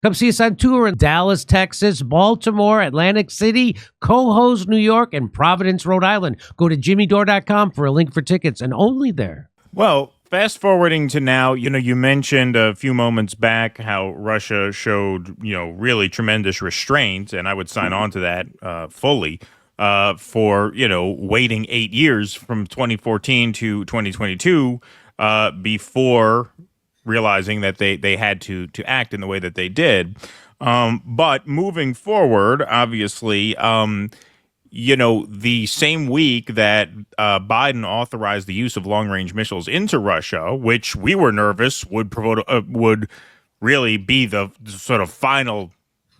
Come see us on tour in Dallas, Texas, Baltimore, Atlantic City, Cohoes, New York, and Providence, Rhode Island. Go to jimmydore.com for a link for tickets, and only there. Well, fast forwarding to now, you mentioned a few moments back how Russia showed, really tremendous restraint, and I would sign on to that fully for, waiting 8 years from 2014 to 2022 before realizing that they had to act in the way that they did. But moving forward, obviously, the same week that Biden authorized the use of long-range missiles into Russia, which we were nervous would really be the sort of final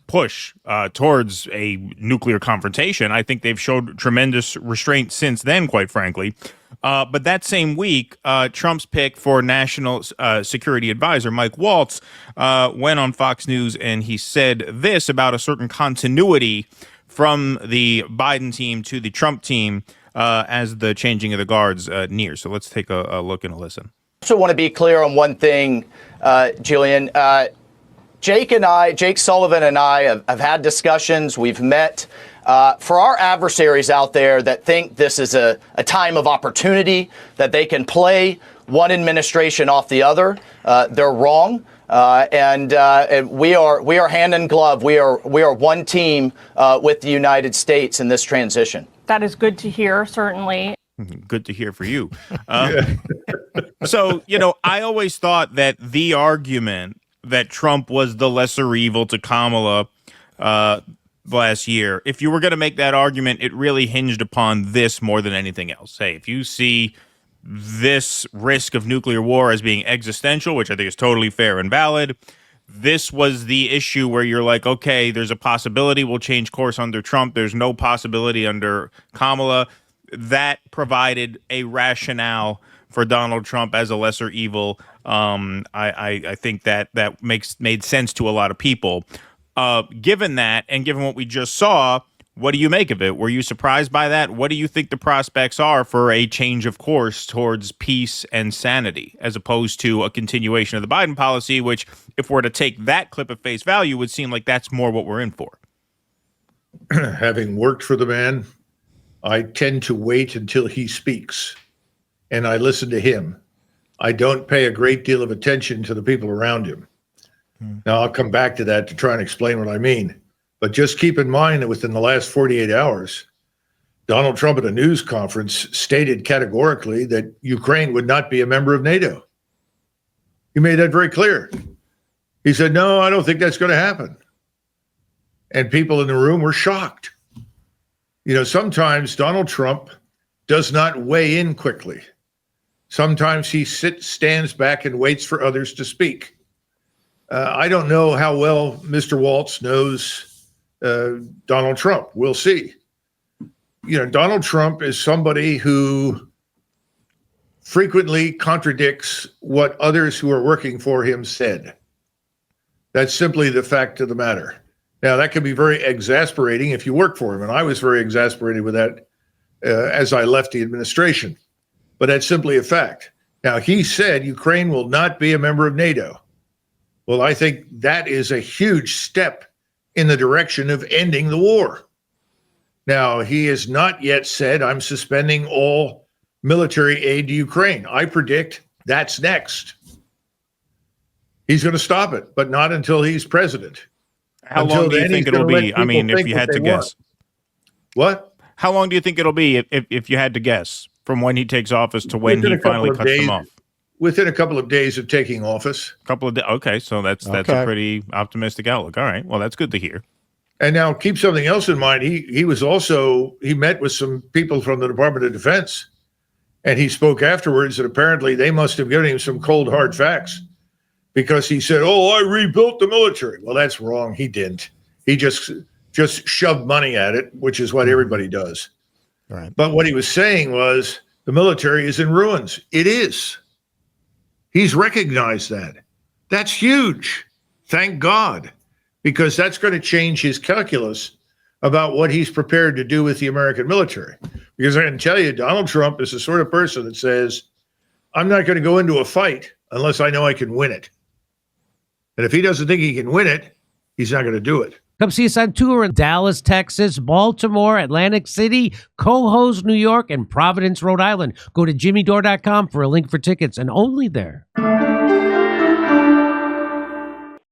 push towards a nuclear confrontation. I think they've showed tremendous restraint since then, quite frankly. But that same week, Trump's pick for National Security Advisor, Mike Waltz, went on Fox News and he said this about a certain continuity from the Biden team to the Trump team as the changing of the guards nears. So let's take a look and a listen. I also want to be clear on one thing, Julian. Jake Sullivan and I have had discussions. We've met. For our adversaries out there that think this is a time of opportunity, that they can play one administration off the other, they're wrong. And we are hand in glove. We are one team with the United States in this transition. That is good to hear, certainly. Good to hear for you. So, I always thought that the argument that Trump was the lesser evil to Kamala last year, if you were going to make that argument, it really hinged upon this more than anything else. Hey, if you see this risk of nuclear war as being existential, which I think is totally fair and valid, this was the issue where you're like, okay, there's a possibility we'll change course under Trump. There's no possibility under Kamala. That provided a rationale for Donald Trump as a lesser evil. I think that made sense to a lot of people. Given that, and given what we just saw, what do you make of it? Were you surprised by that? What do you think the prospects are for a change of course towards peace and sanity, as opposed to a continuation of the Biden policy, which, if we're to take that clip at face value, would seem like that's more what we're in for? Having worked for the man, I tend to wait until he speaks, and I listen to him. I don't pay a great deal of attention to the people around him. Now, I'll come back to that to try and explain what I mean. But just keep in mind that within the last 48 hours, Donald Trump at a news conference stated categorically that Ukraine would not be a member of NATO. He made that very clear. He said, no, I don't think that's going to happen. And people in the room were shocked. Sometimes Donald Trump does not weigh in quickly. Sometimes he stands back and waits for others to speak. I don't know how well Mr. Waltz knows Donald Trump. We'll see. Donald Trump is somebody who frequently contradicts what others who are working for him said. That's simply the fact of the matter. Now, that can be very exasperating if you work for him, and I was very exasperated with that as I left the administration. But that's simply a fact. Now, he said Ukraine will not be a member of NATO. Well, I think that is a huge step in the direction of ending the war. Now, he has not yet said, I'm suspending all military aid to Ukraine. I predict that's next. He's going to stop it, but not until he's president. How long do you think it'll be? I mean, if you had to guess. What? How long do you think it'll be if you had to guess from when he takes office to when he finally cuts them off? Within a couple of days of taking office. Okay, so that's a pretty optimistic outlook. All right, well, that's good to hear. And now keep something else in mind. He met with some people from the Department of Defense, and he spoke afterwards that apparently they must have given him some cold, hard facts, because he said, I rebuilt the military. Well, that's wrong. He didn't. He just shoved money at it, which is what everybody does. Right. But what he was saying was the military is in ruins. It is. He's recognized that. That's huge. Thank God, because that's going to change his calculus about what he's prepared to do with the American military. Because I can tell you, Donald Trump is the sort of person that says, I'm not going to go into a fight unless I know I can win it. And if he doesn't think he can win it, He's not going to do it. Come see us on tour in Dallas, Texas, Baltimore, Atlantic City, Cohoes, New York, and Providence, Rhode Island. Go to jimmydore.com for a link for tickets, and only there.